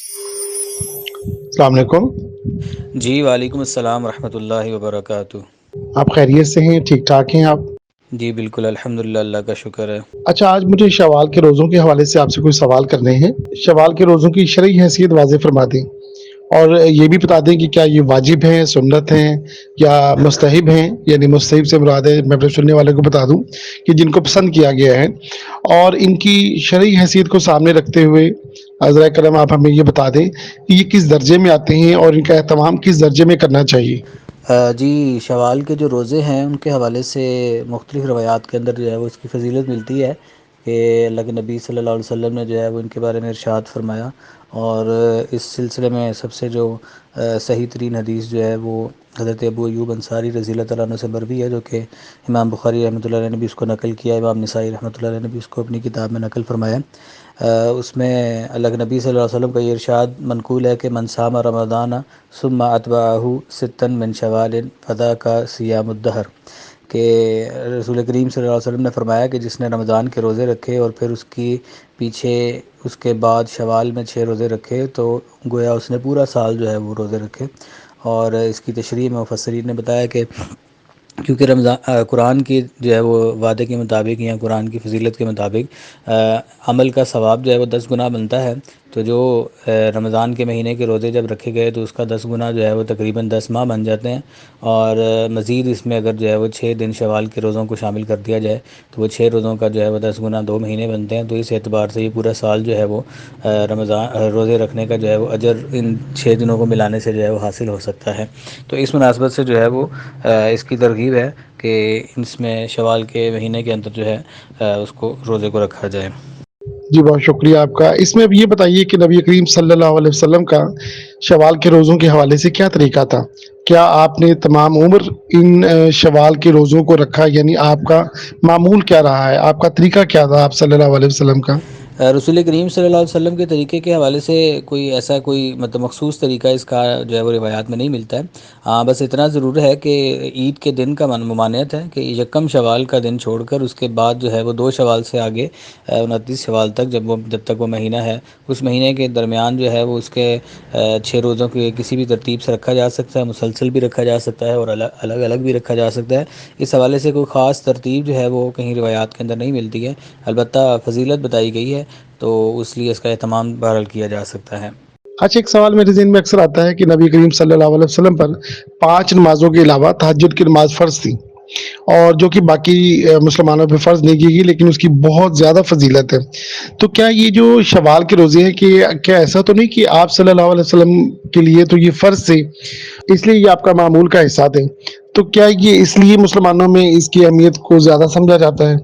السلام علیکم۔ جی وعلیکم السلام ورحمۃ اللہ وبرکاتہ۔ آپ خیریت سے ہیں؟ ٹھیک ٹھاک ہیں آپ؟ جی بالکل الحمد للہ، اللہ کا شکر ہے۔ اچھا، آج مجھے شوال کے روزوں کے حوالے سے آپ سے کچھ سوال کرنے ہیں۔ شوال کے روزوں کی شرعی حیثیت واضح فرما دیں، اور یہ بھی بتا دیں کہ کیا یہ واجب ہیں، سنت ہیں یا مستحب ہیں؟ یعنی مستحب سے مراد ہے، میں اپنے سننے والے کو بتا دوں کہ جن کو پسند کیا گیا ہے، اور ان کی شرعی حیثیت کو سامنے رکھتے ہوئے حضرہ کرم آپ ہمیں یہ بتا دیں کہ یہ کس درجے میں آتے ہیں اور ان کا اہتمام کس درجے میں کرنا چاہیے۔ جی، شوال کے جو روزے ہیں ان کے حوالے سے مختلف روایات کے اندر جو ہے وہ اس کی فضیلت ملتی ہے کہ اللہ کے نبی صلی اللہ علیہ وسلم نے جو ہے وہ ان کے بارے میں ارشاد فرمایا، اور اس سلسلے میں سب سے جو صحیح ترین حدیث جو ہے وہ حضرت ابو ایوب انصاری رضی اللہ تعالیٰ عنہ سے مروی ہے، جو کہ امام بخاری رحمۃ اللہ علیہ نے بھی اس کو نقل کیا، امام نسائی رحمۃ اللہ علیہ نے بھی اس کو اپنی کتاب میں نقل فرمایا۔ اس میں اللہ کے نبی صلی اللہ علیہ وسلم کا یہ ارشاد منقول ہے کہ من صام رمضان ثم اتبعہ ستا من شوال فذاک صیام الدہر، کہ رسول کریم صلی اللہ علیہ وسلم نے فرمایا کہ جس نے رمضان کے روزے رکھے اور پھر اس کی پیچھے اس کے بعد شوال میں 6 روزے رکھے تو گویا اس نے پورا سال جو ہے وہ روزے رکھے۔ اور اس کی تشریح میں مفسرین نے بتایا کہ کیونکہ قرآن کی جو ہے وہ وعدے کے مطابق یا قرآن کی فضیلت کے مطابق عمل کا ثواب جو ہے وہ 10 گنا بنتا ہے، تو جو رمضان کے مہینے کے روزے جب رکھے گئے تو اس کا 10 گنا جو ہے وہ تقریباً 10 ماہ بن جاتے ہیں، اور مزید اس میں اگر جو ہے وہ 6 دن شوال کے روزوں کو شامل کر دیا جائے تو وہ 6 روزوں کا جو ہے وہ 10 گنا 2 مہینے بنتے ہیں۔ تو اس اعتبار سے یہ پورا سال جو ہے وہ رمضان روزے رکھنے کا جو ہے وہ اجر ان 6 دنوں کو ملانے سے جو ہے وہ حاصل ہو سکتا ہے۔ تو اس مناسبت سے جو ہے وہ اس کی ترغیب ہے کہ اس میں شوال کے مہینے کے اندر جو ہے اس کو روزے کو رکھا جائے۔ جی بہت شکریہ آپ کا۔ اس میں اب یہ بتائیے کہ نبی کریم صلی اللہ علیہ وسلم کا شوال کے روزوں کے حوالے سے کیا طریقہ تھا؟ کیا آپ نے تمام عمر ان شوال کے روزوں کو رکھا؟ یعنی آپ کا معمول کیا رہا ہے، آپ کا طریقہ کیا تھا آپ صلی اللہ علیہ وسلم کا؟ رسول کریم صلی اللہ علیہ وسلم کے طریقے کے حوالے سے کوئی مطلب مخصوص طریقہ اس کا جو ہے وہ روایات میں نہیں ملتا ہے۔ ہاں، بس اتنا ضرور ہے کہ عید کے دن کا ممانعت ہے کہ یکم شوال کا دن چھوڑ کر اس کے بعد جو ہے وہ 2 شوال سے آگے 29 شوال تک جب تک وہ مہینہ ہے، اس مہینے کے درمیان جو ہے وہ اس کے 6 روزوں کے کسی بھی ترتیب سے رکھا جا سکتا ہے، مسلسل بھی رکھا جا سکتا ہے اور الگ الگ بھی رکھا جا سکتا ہے۔ اس حوالے سے کوئی خاص ترتیب جو ہے وہ کہیں روایات کے اندر نہیں ملتی ہے، البتہ فضیلت بتائی گئی ہے تو اس لیے اس کا اہتمام بہرحال کیا جا سکتا ہے۔ اچھا، ایک سوال میرے ذہن میں اکثر آتا ہے کہ نبی کریم صلی اللہ علیہ وسلم پر 5 نمازوں کے علاوہ تہجد کی نماز فرض تھی، اور جو کہ باقی مسلمانوں پہ فرض نہیں کی گئی، لیکن اس کی بہت زیادہ فضیلت ہے۔ تو کیا یہ جو شوال کے روزے ہیں، کہ کیا ایسا تو نہیں کہ آپ صلی اللہ علیہ وسلم کے لیے تو یہ فرض تھے، اس لیے یہ آپ کا معمول کا حصہ تھے؟ تو کیا یہ اس لیے مسلمانوں میں اس کی اہمیت کو زیادہ سمجھا جاتا ہے؟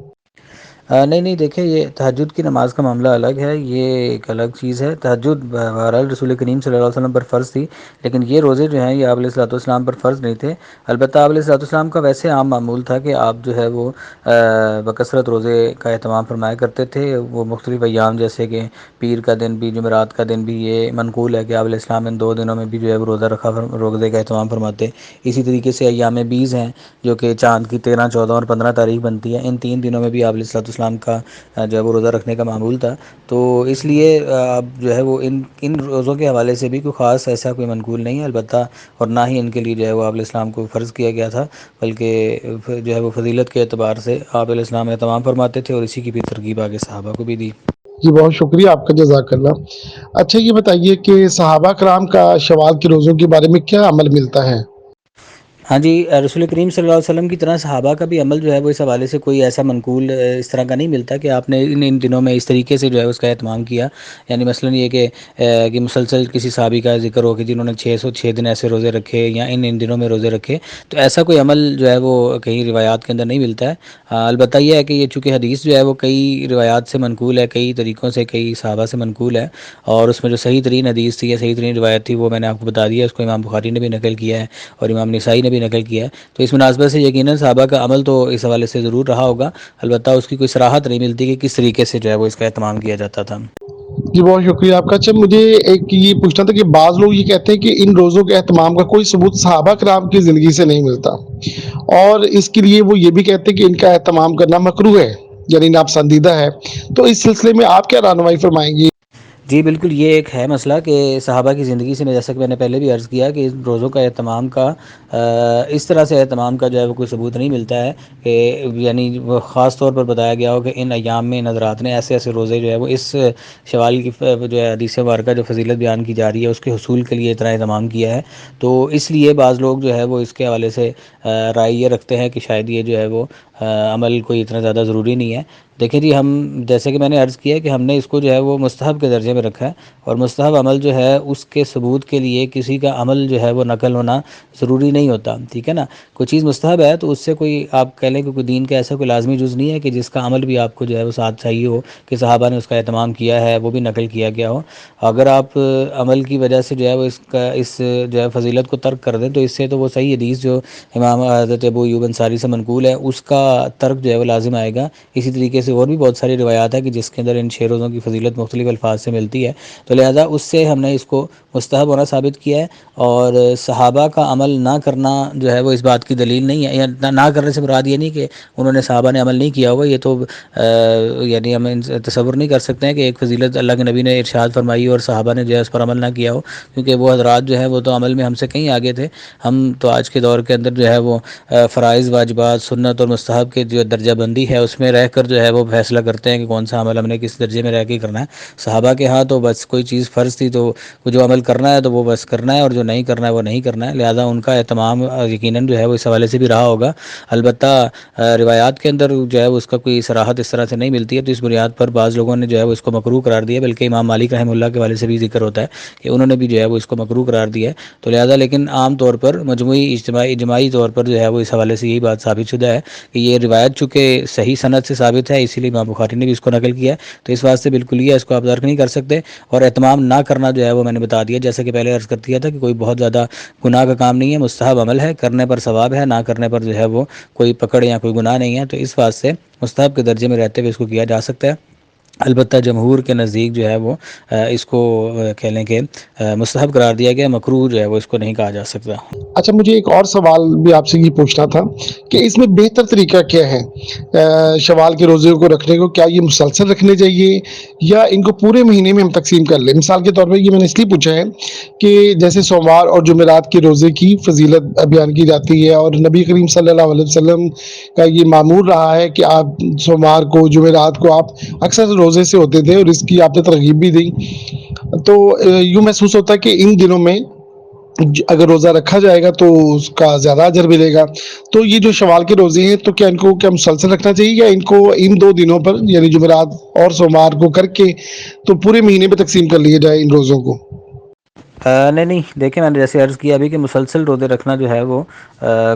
نہیں دیکھیں، یہ تہجد کی نماز کا معاملہ الگ ہے، یہ ایک الگ چیز ہے۔ تہجد بہرحال رسول کریم صلی اللہ علیہ وسلم پر فرض تھی، لیکن یہ روزے جو ہیں یہ آپ علیہ الصلوۃ والسلام پر فرض نہیں تھے۔ البتہ آپ علیہ الصلوۃ والسلام کا ویسے عام معمول تھا کہ آپ جو ہے وہ بکثرت روزے کا اہتمام فرمایا کرتے تھے۔ وہ مختلف ایام جیسے کہ پیر کا دن بھی، جمعرات کا دن بھی، یہ منقول ہے کہ آپ علیہ السلام ان 2 دنوں میں بھی جو ہے وہ روزے کا اہتمام فرماتے۔ اسی طریقے سے ایام بیز ہیں جو کہ چاند کی 13، 14 اور 15 تاریخ بنتی ہے، ان 3 دنوں میں بھی آپ علیہ الصلوۃ والسلام کا جو ہے وہ روزہ رکھنے کا معمول تھا۔ تو اس لیے اب جو ہے وہ ان روزوں کے حوالے سے بھی کوئی خاص ایسا کوئی منقول نہیں ہے، البتہ اور نہ ہی ان کے لیے جو ہے وہ آپ علیہ السلام کو فرض کیا گیا تھا، بلکہ جو ہے وہ فضیلت کے اعتبار سے آپ علیہ السلام اہتمام فرماتے تھے اور اسی کی بھی ترغیب آگے صحابہ کو بھی دی۔ جی بہت شکریہ آپ کا، جزاک اللہ۔ اچھا یہ بتائیے کہ صحابہ کرام کا شوال کے روزوں کے بارے میں کیا عمل ملتا ہے؟ ہاں جی، رسول کریم صلی اللہ علیہ وسلم کی طرح صحابہ کا بھی عمل جو ہے وہ اس حوالے سے کوئی ایسا منقول اس طرح کا نہیں ملتا کہ آپ نے ان دنوں میں اس طریقے سے جو ہے اس کا اہتمام کیا۔ یعنی مثلاً یہ کہ مسلسل کسی صحابی کا ذکر ہو کہ جنہوں نے 606 دن ایسے روزے رکھے یا ان دنوں میں روزے رکھے، تو ایسا کوئی عمل جو ہے وہ کہیں روایات کے اندر نہیں ملتا ہے۔ البتہ یہ ہے کہ یہ چونکہ حدیث جو ہے وہ کئی روایات سے منقول ہے، کئی طریقوں سے، کئی صحابہ سے منقول ہے، اور اس میں جو صحیح ترین حدیث تھی یا صحیح ترین روایت تھی وہ میں نے آپ کو بتا دیا، اس کو امام بخاری نے بھی نقل کیا ہے اور امام نسائی نے بھی نقل کیا ہے۔ تو اس مناسبت سے یقیناً صحابہ کا عمل تو اس حوالے سے ضرور رہا ہوگا، البتہ اس کی کوئی صراحت نہیں ملتی کہ کس طریقے سے جو ہے وہ اس کا اہتمام کیا جاتا تھا۔ جی بہت شکریہ آپ کا۔ اچھا مجھے ایک یہ پوچھنا تھا کہ بعض لوگ یہ کہتے ہیں کہ ان روزوں کے اہتمام کا کوئی ثبوت صحابہ کرام کی زندگی سے نہیں ملتا، اور اس کے لیے وہ یہ بھی کہتے ہیں کہ ان کا اہتمام کرنا مکروہ ہے، یعنی ناپسندیدہ ہے۔ تو اس سلسلے میں آپ کیا رہنمائی فرمائیں گی؟ جی بالکل، یہ ایک ہے مسئلہ کہ صحابہ کی زندگی سے، میں جیسا کہ میں نے پہلے بھی عرض کیا کہ روزوں کا اہتمام کا اس طرح سے اہتمام کا جو ہے وہ کوئی ثبوت نہیں ملتا ہے کہ یعنی وہ خاص طور پر بتایا گیا ہو کہ ان ایام میں ان حضرات نے ایسے ایسے روزے جو ہے وہ اس شوال کی جو ہے حدیث مبارکہ جو فضیلت بیان کی جا رہی ہے اس کے حصول کے لیے اتنا اہتمام کیا ہے. تو اس لیے بعض لوگ جو ہے وہ اس کے حوالے سے رائے یہ رکھتے ہیں کہ شاید یہ جو ہے وہ عمل کوئی اتنا زیادہ ضروری نہیں ہے. دیکھیں جی، ہم جیسے کہ میں نے عرض کیا کہ ہم نے اس کو جو ہے وہ مستحب کے درجے میں رکھا ہے، اور مستحب عمل جو ہے اس کے ثبوت کے لیے کسی کا عمل جو ہے وہ نقل ہونا ضروری نہیں ہوتا. ٹھیک ہے نا، کوئی چیز مستحب ہے تو اس سے کوئی آپ کہہ لیں کہ کوئی دین کا ایسا کوئی لازمی جز نہیں ہے کہ جس کا عمل بھی آپ کو جو ہے وہ ساتھ چاہیے ہو کہ صحابہ نے اس کا اہتمام کیا ہے، وہ بھی نقل کیا گیا ہو. اگر آپ عمل کی وجہ سے جو ہے وہ اس جو ہے فضیلت کو ترک کر دیں تو اس سے تو وہ صحیح حدیث جو امام حضرت ابو ایوب انصاری سے منقول ہے اس کا ترک جو ہے وہ لازم آئے گا. اسی طریقے سے اور بھی بہت ساری روایات ہیں کہ جس کے اندر ان 6 روزوں کی فضیلت مختلف الفاظ سے ملتی ہے، تو لہذا اس سے ہم نے اس کو مستحب ہونا ثابت کیا ہے. اور صحابہ کا عمل نہ کرنا جو ہے وہ اس بات کی دلیل نہیں ہے، یا نہ کرنے سے مراد یہ نہیں کہ انہوں نے صحابہ نے عمل نہیں کیا ہوگا. یہ تو یعنی ہم تصور نہیں کر سکتے ہیں کہ ایک فضیلت اللہ کے نبی نے ارشاد فرمائی اور صحابہ نے جو ہے اس پر عمل نہ کیا ہو، کیونکہ وہ حضرات جو ہے وہ تو عمل میں ہم سے کہیں آگے تھے. ہم تو آج کے دور کے اندر جو ہے وہ فرائض، واجبات، سنت اور مستحب کے جو درجہ بندی ہے اس میں رہ کر جو ہے وہ فیصلہ کرتے ہیں کہ کون سا عمل ہم نے کس درجے میں رہ کے کرنا ہے. صحابہ کے ہاں تو بس کوئی چیز فرض تھی تو جو عمل کرنا ہے تو وہ بس کرنا ہے، اور جو نہیں کرنا ہے وہ نہیں کرنا ہے. لہذا ان کا اہتمام یقیناً جو ہے وہ اس حوالے سے بھی رہا ہوگا. البتہ روایات کے اندر جو ہے اس کا کوئی صراحت اس طرح سے نہیں ملتی ہے، تو اس بنیاد پر بعض لوگوں نے جو ہے وہ اس کو مکروہ قرار دیا، بلکہ امام مالک رحمہ اللہ کے حوالے سے بھی ذکر ہوتا ہے کہ انہوں نے بھی جو ہے وہ اس کو مکروہ قرار دیا ہے. تو لہذا لیکن عام طور پر مجموعی اجتماعی طور پر جو ہے وہ اس حوالے سے یہی بات ثابت شدہ ہے کہ یہ روایت چونکہ صحیح سند سے ثابت ہے، اسی لیے امام بخاری نے بھی اس کو نقل کیا ہے. تو اس واسطے بالکل یہ اس کو آپ ترک نہیں کر سکتے. اور اہتمام نہ کرنا جو ہے وہ میں نے بتا دیا، جیسا کہ پہلے عرض کر دیا تھا کہ کوئی بہت زیادہ گناہ کا کام نہیں ہے، مستحب عمل ہے، کرنے پر ثواب ہے، نہ کرنے پر جو ہے وہ کوئی پکڑ یا کوئی گناہ نہیں ہے. تو اس واسطے مستحب کے درجے میں رہتے ہوئے اس کو کیا جا سکتا ہے. البتہ جمہور کے نزدیک جو ہے وہ اس کو کہہ لیں کہ مستحب قرار دیا گیا، مکروہ جو ہے وہ اس کو نہیں کہا جا سکتا. اچھا، مجھے ایک اور سوال بھی آپ سے یہ پوچھنا تھا کہ اس میں بہتر طریقہ کیا ہے شوال کے روزے کو رکھنے کو؟ کیا یہ مسلسل رکھنے چاہیے یا ان کو پورے مہینے میں ہم تقسیم کر لیں؟ مثال کے طور پہ یہ میں نے اس لیے پوچھا ہے کہ جیسے سوموار اور جمعرات کے روزے کی فضیلت بیان کی جاتی ہے، اور نبی کریم صلی اللہ علیہ وسلم کا یہ معمول رہا ہے کہ آپ سوموار کو، جمعرات کو آپ اکثر روزے سے ہوتے تھے، اور اس کی آپ نے ترغیب بھی دی. تو یوں محسوس ہوتا ہے کہ ان دنوں میں اگر روزہ رکھا جائے گا تو اس کا زیادہ اجر ملے گا. تو یہ جو شوال کے روزے ہیں تو کیا ان کو مسلسل رکھنا چاہیے، یا ان کو ان 2 دنوں پر یعنی جمعرات اور سوموار کو کر کے تو پورے مہینے پہ تقسیم کر لیے جائے ان روزوں کو؟ نہیں، دیکھیں میں نے جیسے عرض کیا ابھی کہ مسلسل روزے رکھنا جو ہے وہ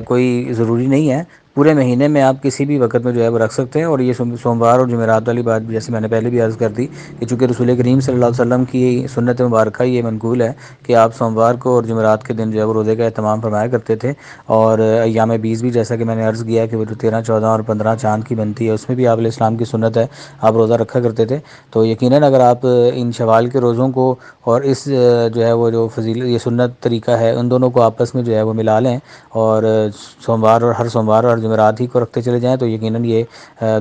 کوئی ضروری نہیں ہے. پورے مہینے میں آپ کسی بھی وقت میں جو ہے وہ رکھ سکتے ہیں. اور یہ سوموار اور جمعرات والی بات جیسے میں نے پہلے بھی عرض کر دی کہ چونکہ رسول کریم صلی اللہ علیہ وسلم کی سنت مبارکہ یہ منقول ہے کہ آپ سوموار کو اور جمعرات کے دن جو ہے وہ روزے کا اہتمام فرمایا کرتے تھے. اور ایام بیس بھی جیسا کہ میں نے عرض کیا کہ وہ جو 13، 14 اور 15 چاند کی بنتی ہے اس میں بھی آپ علیہ السلام کی سنت ہے، آپ روزہ رکھا کرتے تھے. تو یقیناً اگر آپ ان شوال کے روزوں کو اور اس جو ہے وہ جو فضیلت یہ سنت طریقہ ہے ان دونوں کو آپس میں جو ہے وہ ملا لیں اور ہر سوموار اور جمعرات ہی کو رکھتے چلے جائیں تو یقیناً یہ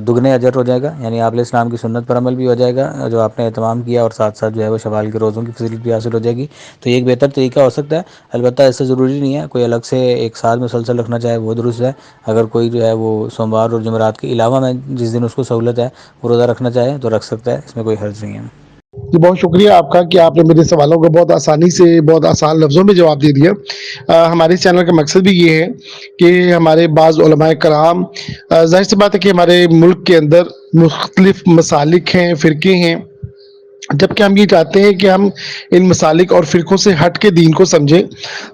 دگنے اجر ہو جائے گا. یعنی آپ علیہ السلام کی سنت پر عمل بھی ہو جائے گا جو آپ نے اہتمام کیا، اور ساتھ ساتھ جو ہے وہ شوال کے روزوں کی فضیلت بھی حاصل ہو جائے گی. تو یہ ایک بہتر طریقہ ہو سکتا ہے. البتہ ایسا ضروری نہیں ہے کوئی الگ سے ایک ساتھ مسلسل رکھنا چاہے وہ درست ہے. اگر کوئی جو ہے وہ سوموار اور جمعرات کے علاوہ میں جس دن اس کو سہولت ہے وہ روزہ رکھنا چاہے تو رکھ سکتا ہے، اس میں کوئی حرج نہیں ہے. جی، بہت شکریہ آپ کا کہ آپ نے میرے سوالوں کو بہت آسانی سے، بہت آسان لفظوں میں جواب دے دیا. ہمارے اس چینل کا مقصد بھی یہ ہے کہ ہمارے بعض علماء کرام، ظاہر سی بات ہے کہ ہمارے ملک کے اندر مختلف مسالک ہیں، فرقے ہیں، جبکہ ہم یہ چاہتے ہیں کہ ہم ان مسالک اور فرقوں سے ہٹ کے دین کو سمجھیں.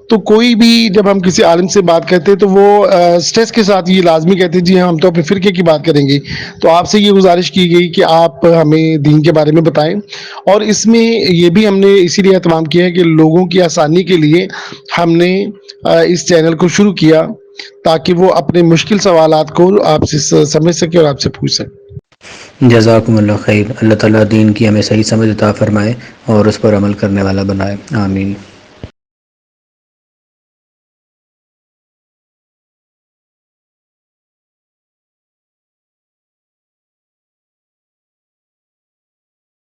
تو کوئی بھی جب ہم کسی عالم سے بات کرتے ہیں تو وہ سٹریس کے ساتھ یہ لازمی کہتے ہیں جی ہم تو اپنے فرقے کی بات کریں گے. تو آپ سے یہ گزارش کی گئی کہ آپ ہمیں دین کے بارے میں بتائیں. اور اس میں یہ بھی ہم نے اسی لیے اہتمام کیا ہے کہ لوگوں کی آسانی کے لیے ہم نے اس چینل کو شروع کیا تاکہ وہ اپنے مشکل سوالات کو آپ سے سمجھ سکے اور آپ سے پوچھ سکے. جزاکم اللہ خیر. اللہ تعالیٰ دین کی ہمیں صحیح سمجھ عطا فرمائے اور اس پر عمل کرنے والا بنائے. آمین.